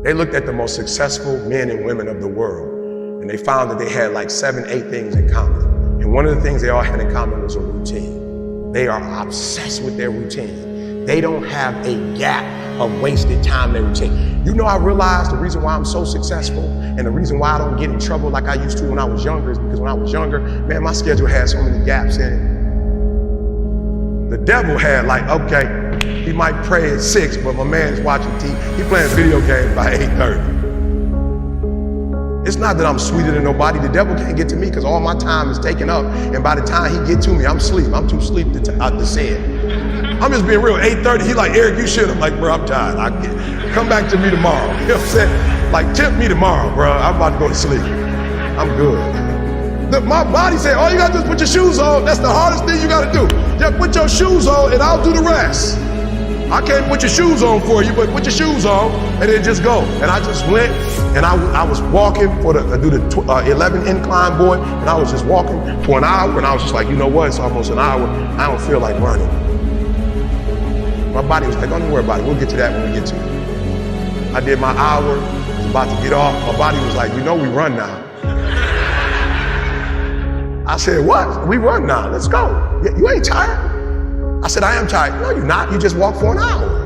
They looked at the most successful men and women of the world, and they found that they had like 7, 8 things in common. And one of the things they all had in common was a routine. They are obsessed with their routine. They don't have a gap of wasted time in their routine. You know, I realized the reason why I'm so successful and the reason why I don't get in trouble like I used to when I was younger is because when I was younger, man, my schedule had so many gaps in it. The devil had like, okay, he might pray at 6, but my man's watching TV. He playing video games by 8:30. It's not that I'm sweeter than nobody. The devil can't get to me because all my time is taken up. And by the time he get to me, I'm asleep. I'm too asleep to sin. I'm just being real. 8:30, he like, Eric, you should. I'm like, bro, I'm tired. Come back to me tomorrow. You know what I'm saying? Like, tempt me tomorrow, bro. I'm about to go to sleep. I'm good. My body said, all you gotta do is put your shoes on. That's the hardest thing you gotta do. Just put your shoes on and I'll do the rest. I can't put your shoes on for you, but put your shoes on and then just go. And I just went and I was walking do the 11 incline, boy, and I was just walking for an hour and I was just like, you know what, it's almost an hour. I don't feel like running. My body was like, don't worry about it. We'll get to that when we get to it. I did my hour, I was about to get off. My body was like, you know we run now. I said, what? We run now, let's go. You ain't tired? I said, I am tired. No, you're not. You just walked for an hour.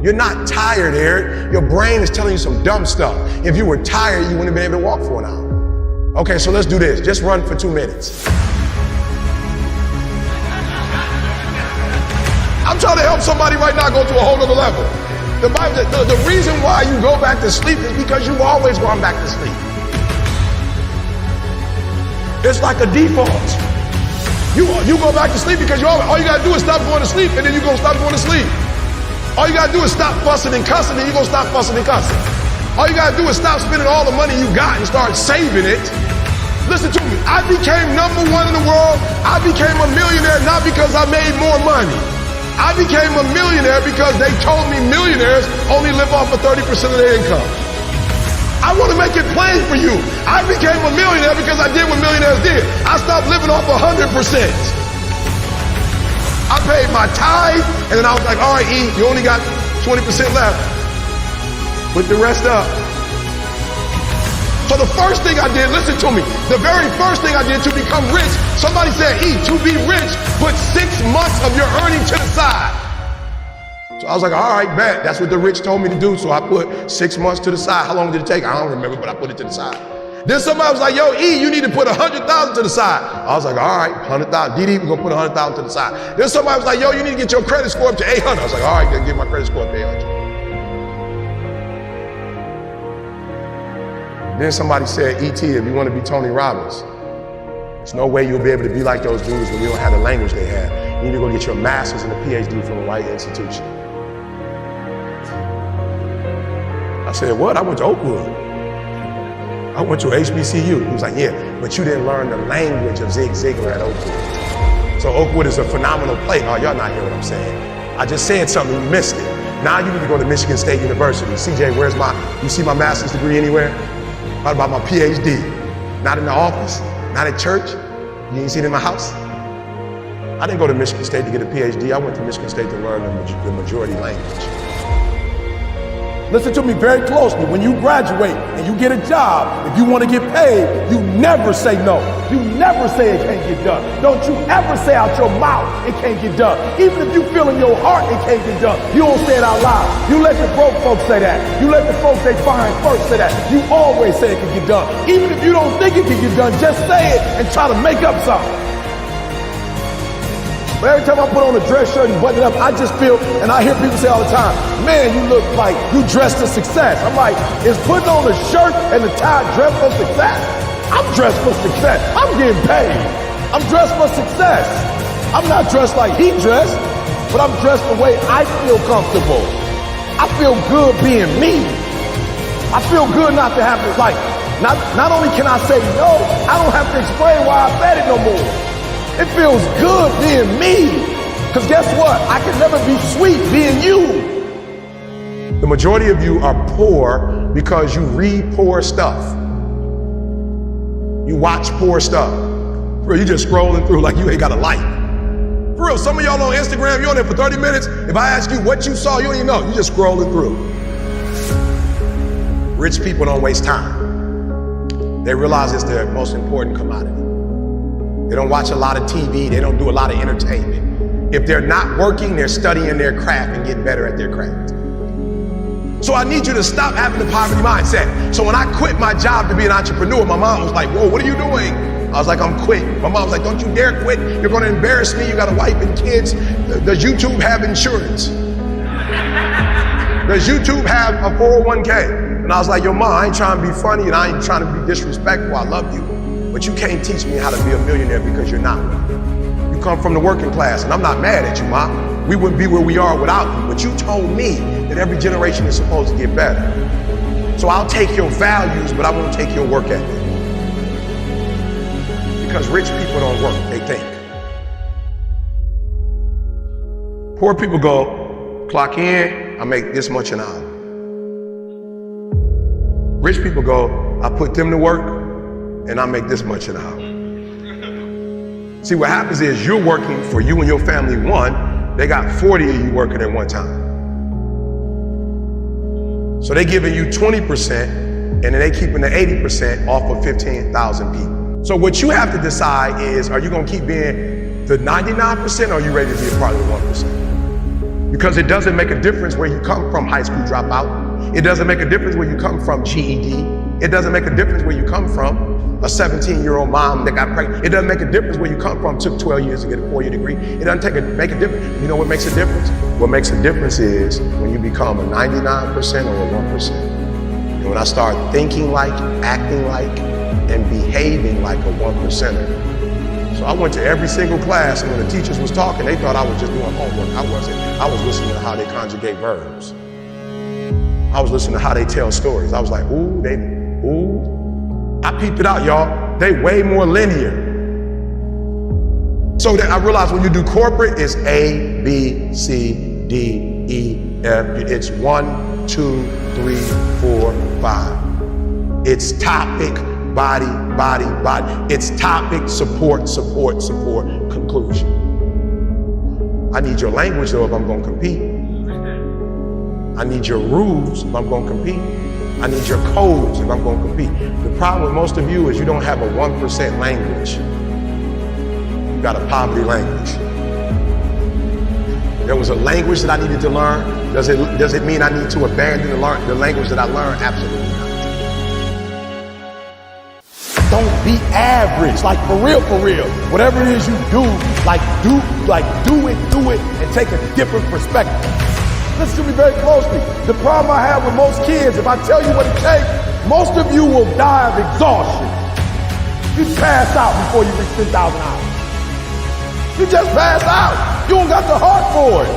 You're not tired, Eric. Your brain is telling you some dumb stuff. If you were tired, you wouldn't have been able to walk for an hour. Okay, so let's do this. Just run for 2 minutes. I'm trying to help somebody right now go to a whole other level. The reason why you go back to sleep is because you've always gone back to sleep. It's like a default. You go back to sleep because all you gotta do is stop going to sleep and then you're gonna stop going to sleep. All you gotta do is stop fussing and cussing and you're gonna stop fussing and cussing. All you gotta do is stop spending all the money you got and start saving it. Listen to me, I became #1 in the world. I became a millionaire not because I made more money. I became a millionaire because they told me millionaires only live off of 30% of their income. I want to make it plain for you. I became a millionaire because I did what millionaires did. I stopped living off 100%. I paid my tithe, and then I was like, all right, E, you only got 20% left. Put the rest up. So the first thing I did, listen to me, the very first thing I did to become rich, somebody said, E, to be rich, put 6 months of your earnings to the side. So I was like, all right, bet. That's what the rich told me to do. So I put 6 months to the side. How long did it take? I don't remember, but I put it to the side. Then somebody was like, yo, E, you need to put 100,000 to the side. I was like, all right, 100,000. DD, we're gonna put 100,000 to the side. Then somebody was like, yo, you need to get your credit score up to 800. I was like, all right, then get my credit score up to 800. Then somebody said, ET, if you want to be Tony Robbins, there's no way you'll be able to be like those dudes when you don't have the language they have. You need to go get your master's and a PhD from the right institution. I said, what? I went to Oakwood. I went to HBCU. He was like, yeah, but you didn't learn the language of Zig Ziglar at Oakwood. So Oakwood is a phenomenal place. Oh, y'all not hearing what I'm saying. I just said something, you missed it. Now you need to go to Michigan State University. CJ, you see my master's degree anywhere? What about my PhD? Not in the office, not at church. You ain't seen it in my house. I didn't go to Michigan State to get a PhD. I went to Michigan State to learn the majority language. Listen to me very closely. When you graduate and you get a job, if you want to get paid, you never say no. You never say it can't get done. Don't you ever say out your mouth it can't get done. Even if you feel in your heart it can't get done, you don't say it out loud. You let the broke folks say that. You let the folks they find first say that. You always say it can get done. Even if you don't think it can get done, just say it and try to make up something. But every time I put on a dress shirt and button it up, I just feel, and I hear people say all the time, man, you look like you dressed for success. I'm like, is putting on a shirt and a tie dressed for success? I'm dressed for success. I'm getting paid. I'm dressed for success. I'm not dressed like he dressed, but I'm dressed the way I feel comfortable. I feel good being me. I feel good not to have to, like, not only can I say no, I don't have to explain why I said it no more. It feels good being me. Because guess what? I can never be sweet being you. The majority of you are poor because you read poor stuff. You watch poor stuff. Bro, you just scrolling through like you ain't got a life. For real, some of y'all on Instagram, you're on there for 30 minutes. If I ask you what you saw, you don't even know. You just scrolling through. Rich people don't waste time. They realize it's their most important commodity. They don't watch a lot of TV. They don't do a lot of entertainment. If they're not working, they're studying their craft and getting better at their craft. So I need you to stop having the poverty mindset. So when I quit my job to be an entrepreneur, my mom was like, whoa, what are you doing? I was like, I'm quitting. My mom was like, don't you dare quit. You're going to embarrass me. You got a wife and kids. Does YouTube have insurance? Does YouTube have a 401k? And I was like, yo, mom, I ain't trying to be funny and I ain't trying to be disrespectful. I love you. But you can't teach me how to be a millionaire because you're not one. You come from the working class, and I'm not mad at you, mom. We wouldn't be where we are without you. But you told me that every generation is supposed to get better. So I'll take your values, but I won't take your work ethic. Because rich people don't work, they think. Poor people go, clock in, I make this much an hour. Rich people go, I put them to work, and I make this much an hour. See, what happens is you're working for you and your family one, they got 40 of you working at one time. So they're giving you 20%, and then they keeping the 80% off of 15,000 people. So what you have to decide is, are you gonna keep being the 99% or are you ready to be a part of the 1%? Because it doesn't make a difference where you come from, high school dropout. It doesn't make a difference where you come from, GED. It doesn't make a difference where you come from, a 17-year-old mom that got pregnant. It doesn't make a difference where you come from, took 12 years to get a 4-year degree. It doesn't make a difference. You know what makes a difference? What makes a difference is when you become a 99% or a 1%. And when I start thinking like, acting like, and behaving like a 1%er. So I went to every single class, and when the teachers was talking, they thought I was just doing homework. I wasn't. I was listening to how they conjugate verbs. I was listening to how they tell stories. I was like, ooh. I peeped it out, y'all. They way more linear. So that I realized when you do corporate, it's A, B, C, D, E, F. It's 1, 2, 3, 4, 5. It's topic, body, body, body. It's topic, support, support, support, conclusion. I need your language though if I'm gonna compete. I need your rules if I'm gonna compete. I need your codes if I'm gonna compete. The problem with most of you is you don't have a 1% language. You got a poverty language. There was a language that I needed to learn. Does it mean I need to abandon the language that I learned? Absolutely not. Don't be average, like for real, for real. Whatever it is you do, do it, and take a different perspective. Listen to me very closely. The problem I have with most kids, if I tell you what it takes, most of you will die of exhaustion. You pass out before you reach 10,000 hours. You just pass out. You don't got the heart for it.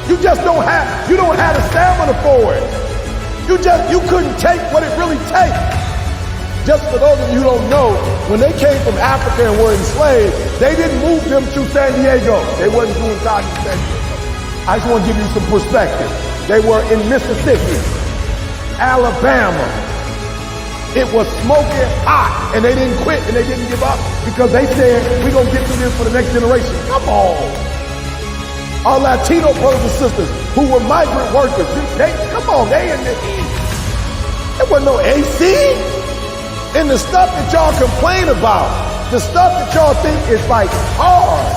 You don't have the stamina for it. You couldn't take what it really takes. Just for those of you who don't know, when they came from Africa and were enslaved, they didn't move them to San Diego. They wasn't doing San Diego. I just want to give you some perspective. They were in Mississippi, Alabama. It was smoking hot, and they didn't quit and they didn't give up because they said, we're going to get through this for the next generation. Come on. Our Latino brothers and sisters who were migrant workers, they in the heat. There wasn't no AC. And the stuff that y'all complain about, the stuff that y'all think is like hard,